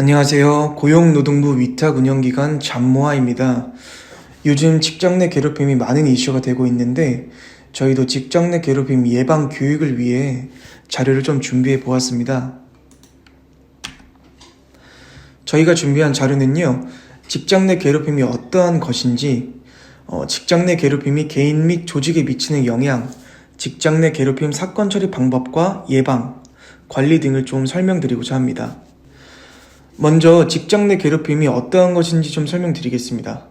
안녕하세요. 고용노동부 위탁운영기관 잠모아입니다. 요즘 직장 내 괴롭힘이 많은 이슈가 되고 있는데 저희도 직장 내 괴롭힘 예방 교육을 위해 자료를 좀 준비해 보았습니다. 저희가 준비한 자료는요, 직장 내 괴롭힘이 어떠한 것인지, 직장 내 괴롭힘이 개인 및 조직에 미치는 영향, 직장 내 괴롭힘 사건 처리 방법과 예방, 관리 등을 좀 설명드리고자 합니다. 먼저 직장 내 괴롭힘이 어떠한 것인지 좀 설명드리겠습니다.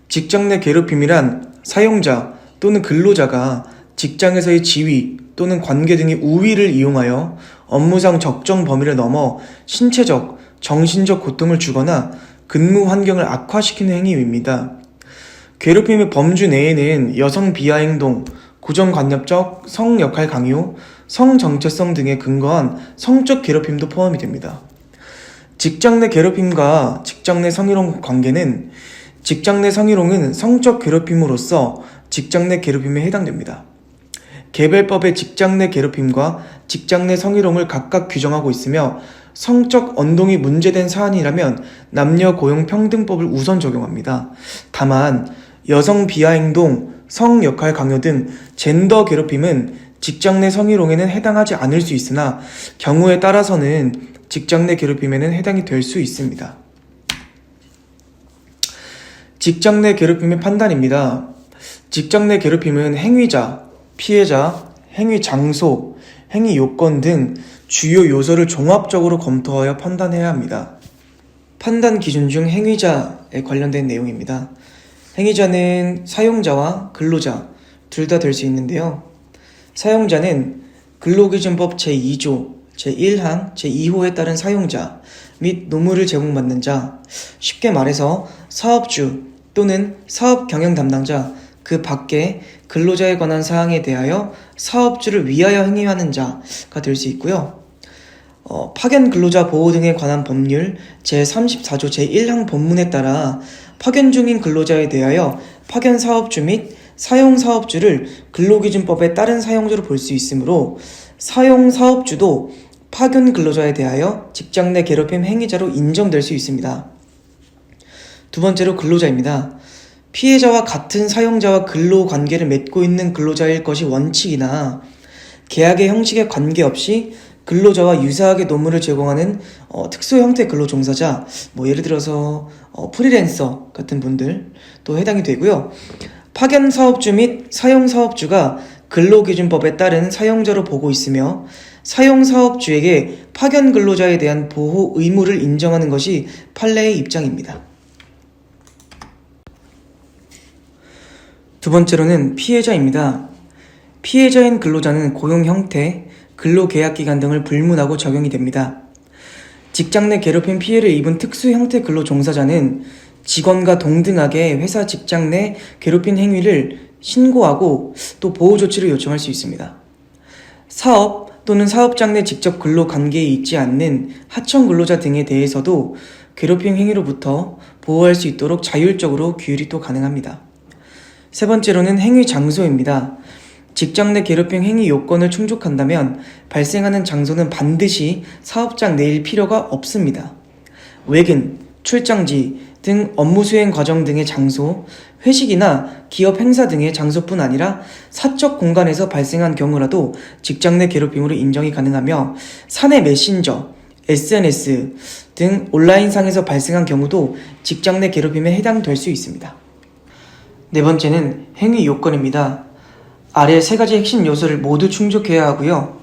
직장 내 괴롭힘이란 사용자 또는 근로자가 직장에서의 지위 또는 관계 등의 우위를 이용하여 업무상 적정 범위를 넘어 신체적, 정신적 고통을 주거나 근무 환경을 악화시키는 행위입니다. 괴롭힘의 범주 내에는 여성 비하 행동, 고정관념적 성 역할 강요, 성 정체성 등에 근거한 성적 괴롭힘도 포함이 됩니다. 직장 내 괴롭힘과 직장 내 성희롱 관계는 직장 내 성희롱은 성적 괴롭힘으로서 직장 내 괴롭힘에 해당됩니다. 개별법의 직장 내 괴롭힘과 직장 내 성희롱을 각각 규정하고 있으며 성적 언동이 문제된 사안이라면 남녀고용평등법을 우선 적용합니다. 다만 여성 비하 행동, 성 역할 강요 등 젠더 괴롭힘은 직장 내 성희롱에는 해당하지 않을 수 있으나 경우에 따라서는 직장 내 괴롭힘에는 해당이 될 수 있습니다. 직장 내 괴롭힘의 판단입니다. 직장 내 괴롭힘은 행위자, 피해자, 행위 장소, 행위 요건 등 주요 요소를 종합적으로 검토하여 판단해야 합니다. 판단 기준 중 행위자에 관련된 내용입니다. 행위자는 사용자와 근로자 둘 다 될 수 있는데요. 사용자는 근로기준법 제2조 제1항, 제2호에 따른 사용자 및 노무를 제공받는 자, 쉽게 말해서 사업주 또는 사업 경영 담당자, 그 밖에 근로자에 관한 사항에 대하여 사업주를 위하여 행위하는 자가 될 수 있고요. 파견 근로자 보호 등에 관한 법률 제34조 제1항 본문에 따라 파견 중인 근로자에 대하여 파견 사업주 및 사용 사업주를 근로기준법에 따른 사용자로 볼 수 있으므로 사용 사업주도 파견 근로자에 대하여 직장 내 괴롭힘 행위자로 인정될 수 있습니다. 두 번째로 근로자입니다. 피해자와 같은 사용자와 근로 관계를 맺고 있는 근로자일 것이 원칙이나 계약의 형식에 관계없이 근로자와 유사하게 노무를 제공하는 특수 형태 근로 종사자, 예를 들어서 프리랜서 같은 분들도 해당이 되고요. 파견 사업주 및 사용 사업주가 근로기준법에 따른 사용자로 보고 있으며 사용 사업주에게 파견 근로자에 대한 보호 의무를 인정하는 것이 판례의 입장입니다. 두 번째로는 피해자입니다. 피해자인 근로자는 고용 형태, 근로계약기간 등을 불문하고 적용이 됩니다. 직장 내 괴롭힘 피해를 입은 특수 형태 근로 종사자는 직원과 동등하게 회사 직장 내 괴롭힘 행위를 신고하고 또 보호 조치를 요청할 수 있습니다. 사업 또는 사업장 내 직접 근로 관계에 있지 않는 하청 근로자 등에 대해서도 괴롭힘 행위로부터 보호할 수 있도록 자율적으로 규율이 또 가능합니다. 세 번째로는 행위 장소입니다. 직장 내 괴롭힘 행위 요건을 충족한다면 발생하는 장소는 반드시 사업장 내일 필요가 없습니다. 외근, 출장지 등 업무 수행 과정 등의 장소, 회식이나 기업 행사 등의 장소뿐 아니라 사적 공간에서 발생한 경우라도 직장 내 괴롭힘으로 인정이 가능하며 사내 메신저, SNS 등 온라인상에서 발생한 경우도 직장 내 괴롭힘에 해당될 수 있습니다. 네 번째는 행위 요건입니다. 아래 세 가지 핵심 요소를 모두 충족해야 하고요.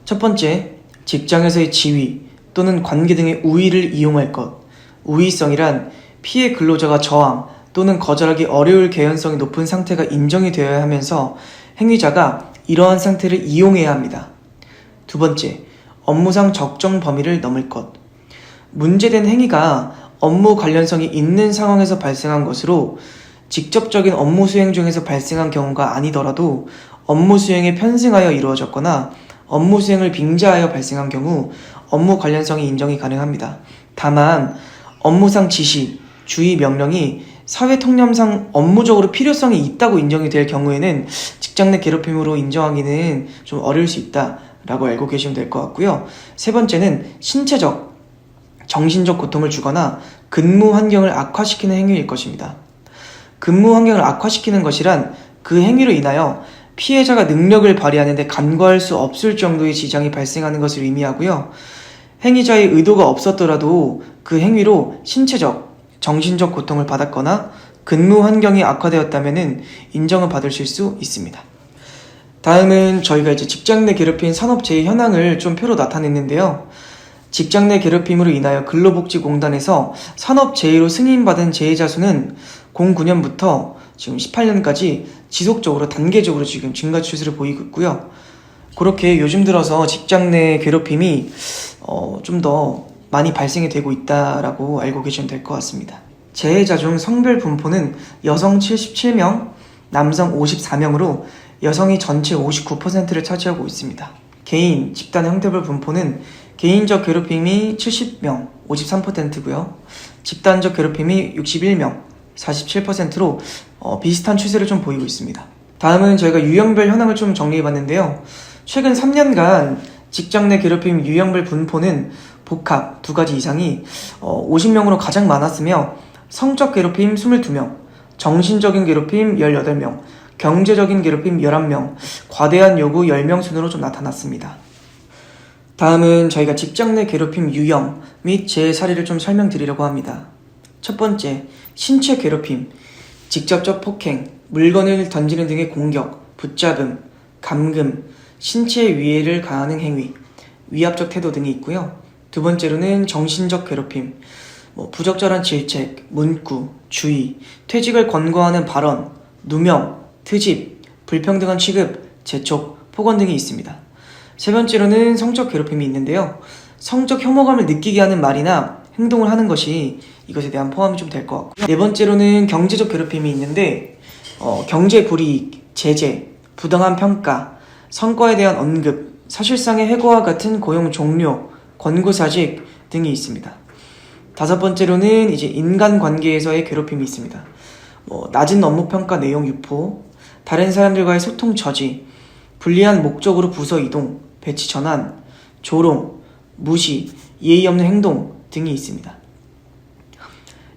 첫 번째, 직장에서의 지위 또는 관계 등의 우위를 이용할 것. 우위성이란 피해 근로자가 저항 또는 거절하기 어려울 개연성이 높은 상태가 인정이 되어야 하면서 행위자가 이러한 상태를 이용해야 합니다. 두 번째, 업무상 적정 범위를 넘을 것. 문제된 행위가 업무 관련성이 있는 상황에서 발생한 것으로 직접적인 업무 수행 중에서 발생한 경우가 아니더라도 업무 수행에 편승하여 이루어졌거나 업무 수행을 빙자하여 발생한 경우 업무 관련성이 인정이 가능합니다. 다만 업무상 지시, 주의 명령이 사회 통념상 업무적으로 필요성이 있다고 인정이 될 경우에는 직장 내 괴롭힘으로 인정하기는 좀 어려울 수 있다라고 알고 계시면 될 것 같고요. 세 번째는 신체적, 정신적 고통을 주거나 근무 환경을 악화시키는 행위일 것입니다. 근무 환경을 악화시키는 것이란 그 행위로 인하여 피해자가 능력을 발휘하는 데 간과할 수 없을 정도의 지장이 발생하는 것을 의미하고요. 행위자의 의도가 없었더라도 그 행위로 신체적, 정신적 고통을 받았거나 근무 환경이 악화되었다면 인정을 받으실 수 있습니다. 다음은 저희가 이제 직장 내 괴롭힘 산업재해 현황을 좀 표로 나타냈는데요. 직장 내 괴롭힘으로 인하여 근로복지공단에서 산업재해로 승인받은 재해자 수는 09년부터 지금 18년까지 지속적으로 단계적으로 지금 증가 추세를 보이고 있고요. 그렇게 요즘 들어서 직장 내 괴롭힘이 좀 더 많이 발생이 되고 있다라고 알고 계시면 될 것 같습니다. 재해자 중 성별 분포는 여성 77명, 남성 54명으로 여성이 전체 59%를 차지하고 있습니다. 개인, 집단 형태별 분포는 개인적 괴롭힘이 70명, 53%고요. 집단적 괴롭힘이 61명, 47%로 비슷한 추세를 좀 보이고 있습니다. 다음은 저희가 유형별 현황을 좀 정리해봤는데요. 최근 3년간 직장 내 괴롭힘 유형별 분포는 복합 2가지 이상이 50명으로 가장 많았으며 성적 괴롭힘 22명, 정신적인 괴롭힘 18명, 경제적인 괴롭힘 11명, 과대한 요구 10명 순으로 좀 나타났습니다. 다음은 저희가 직장 내 괴롭힘 유형 및 제 사례를 좀 설명드리려고 합니다. 첫 번째, 신체 괴롭힘, 직접적 폭행, 물건을 던지는 등의 공격, 붙잡음, 감금, 신체 위해를 가하는 행위, 위압적 태도 등이 있고요. 두 번째로는 정신적 괴롭힘, 부적절한 질책, 문구, 주의, 퇴직을 권고하는 발언, 누명, 트집, 불평등한 취급, 재촉, 폭언 등이 있습니다. 세 번째로는 성적 괴롭힘이 있는데요. 성적 혐오감을 느끼게 하는 말이나 행동을 하는 것이 이것에 대한 포함이 좀 될 것 같고요. 네 번째로는 경제적 괴롭힘이 있는데 경제 불이익, 제재, 부당한 평가, 성과에 대한 언급, 사실상의 해고와 같은 고용 종료, 권고사직 등이 있습니다. 다섯 번째로는 이제 인간관계에서의 괴롭힘이 있습니다. 낮은 업무평가 내용 유포, 다른 사람들과의 소통 저지, 불리한 목적으로 부서 이동, 배치 전환, 조롱, 무시, 예의 없는 행동 등이 있습니다.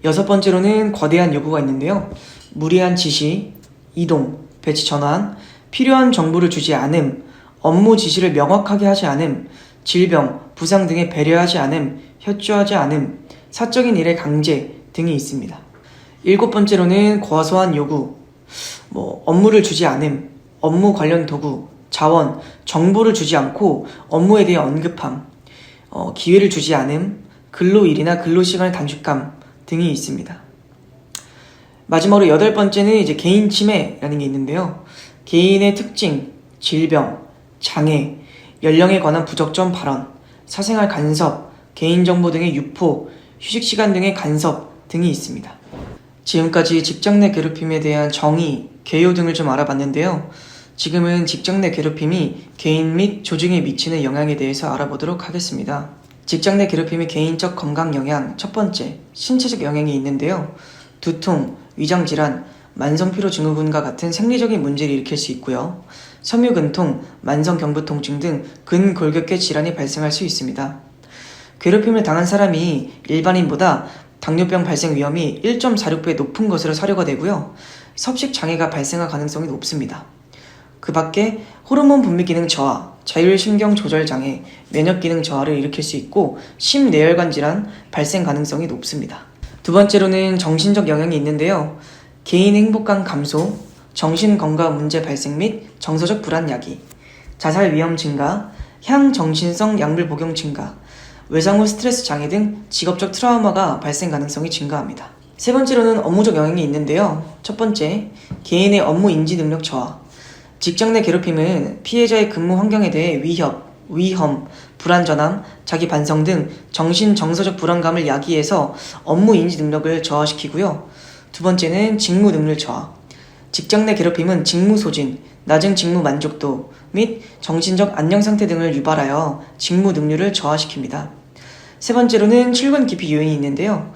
여섯 번째로는 거대한 요구가 있는데요. 무리한 지시, 이동, 배치 전환, 필요한 정보를 주지 않음, 업무 지시를 명확하게 하지 않음, 질병, 부상 등에 배려하지 않음, 협조하지 않음, 사적인 일의 강제 등이 있습니다. 일곱 번째로는 과소한 요구, 업무를 주지 않음, 업무 관련 도구, 자원, 정보를 주지 않고 업무에 대해 언급함, 기회를 주지 않음, 근로일이나 근로시간의 단축감 등이 있습니다. 마지막으로 여덟 번째는 이제 개인 침해라는 게 있는데요. 개인의 특징, 질병, 장애, 연령에 관한 부적절 발언, 사생활 간섭, 개인정보 등의 유포, 휴식시간 등의 간섭 등이 있습니다. 지금까지 직장 내 괴롭힘에 대한 정의, 개요 등을 좀 알아봤는데요. 지금은 직장 내 괴롭힘이 개인 및 조직에 미치는 영향에 대해서 알아보도록 하겠습니다. 직장 내 괴롭힘의 개인적 건강 영향, 첫 번째, 신체적 영향이 있는데요. 두통, 위장질환, 만성피로 증후군과 같은 생리적인 문제를 일으킬 수 있고요. 섬유근통, 만성경부통증 등 근골격계 질환이 발생할 수 있습니다. 괴롭힘을 당한 사람이 일반인보다 당뇨병 발생 위험이 1.46배 높은 것으로 사료가 되고요. 섭식 장애가 발생할 가능성이 높습니다. 그 밖에 호르몬 분泌기능 저하, 자율신경 조절 장애, 면역 기능 저하를 일으킬 수 있고 심뇌혈관 질환 발생 가능성이 높습니다. 두 번째로는 정신적 영향이 있는데요. 개인 행복감 감소, 정신건강 문제 발생 및 정서적 불안 야기, 자살 위험 증가, 향정신성 약물 복용 증가, 외상 후 스트레스 장애 등 직업적 트라우마가 발생 가능성이 증가합니다. 세 번째로는 업무적 영향이 있는데요. 첫 번째, 개인의 업무 인지 능력 저하. 직장 내 괴롭힘은 피해자의 근무 환경에 대해 위험, 불안전함, 자기 반성 등 정신, 정서적 불안감을 야기해서 업무 인지 능력을 저하시키고요. 두 번째는 직무 능률 저하. 직장 내 괴롭힘은 직무 소진, 낮은 직무 만족도 및 정신적 안녕 상태 등을 유발하여 직무 능률을 저하시킵니다. 세 번째로는 출근 기피 요인이 있는데요.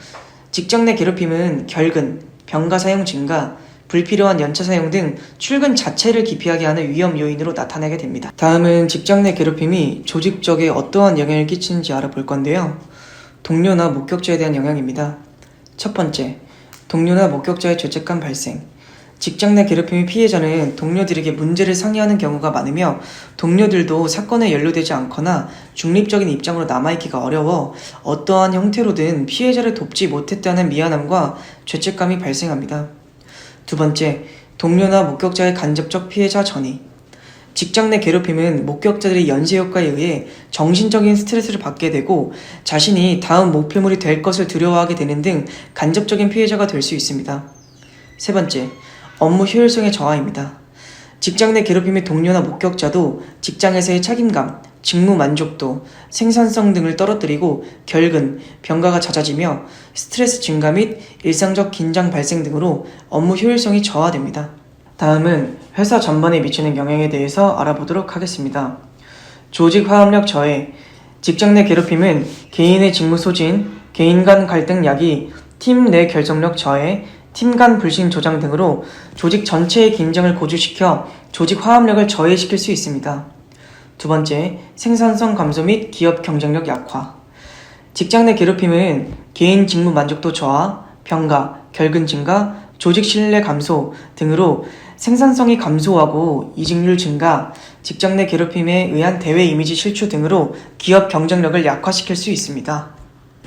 직장 내 괴롭힘은 결근, 병가 사용 증가, 불필요한 연차 사용 등 출근 자체를 기피하게 하는 위험 요인으로 나타나게 됩니다. 다음은 직장 내 괴롭힘이 조직적에 어떠한 영향을 끼치는지 알아볼 건데요. 동료나 목격자에 대한 영향입니다. 첫 번째, 동료나 목격자의 죄책감 발생. 직장 내 괴롭힘의 피해자는 동료들에게 문제를 상의하는 경우가 많으며 동료들도 사건에 연루되지 않거나 중립적인 입장으로 남아있기가 어려워 어떠한 형태로든 피해자를 돕지 못했다는 미안함과 죄책감이 발생합니다. 두 번째, 동료나 목격자의 간접적 피해자 전이. 직장 내 괴롭힘은 목격자들의 연쇄효과에 의해 정신적인 스트레스를 받게 되고 자신이 다음 목표물이 될 것을 두려워하게 되는 등 간접적인 피해자가 될 수 있습니다. 세 번째, 업무 효율성의 저하입니다. 직장 내 괴롭힘의 동료나 목격자도 직장에서의 책임감, 직무 만족도, 생산성 등을 떨어뜨리고 결근, 병가가 잦아지며 스트레스 증가 및 일상적 긴장 발생 등으로 업무 효율성이 저하됩니다. 다음은 회사 전반에 미치는 영향에 대해서 알아보도록 하겠습니다. 조직 화합력 저해. 직장 내 괴롭힘은 개인의 직무 소진, 개인 간 갈등 야기, 팀 내 결속력 저해, 팀 간 불신 조장 등으로 조직 전체의 긴장을 고조시켜 조직 화합력을 저해시킬 수 있습니다. 두 번째, 생산성 감소 및 기업 경쟁력 약화. 직장 내 괴롭힘은 개인 직무 만족도 저하, 병가, 결근 증가, 조직 신뢰 감소 등으로 생산성이 감소하고 이직률 증가, 직장 내 괴롭힘에 의한 대외 이미지 실추 등으로 기업 경쟁력을 약화시킬 수 있습니다.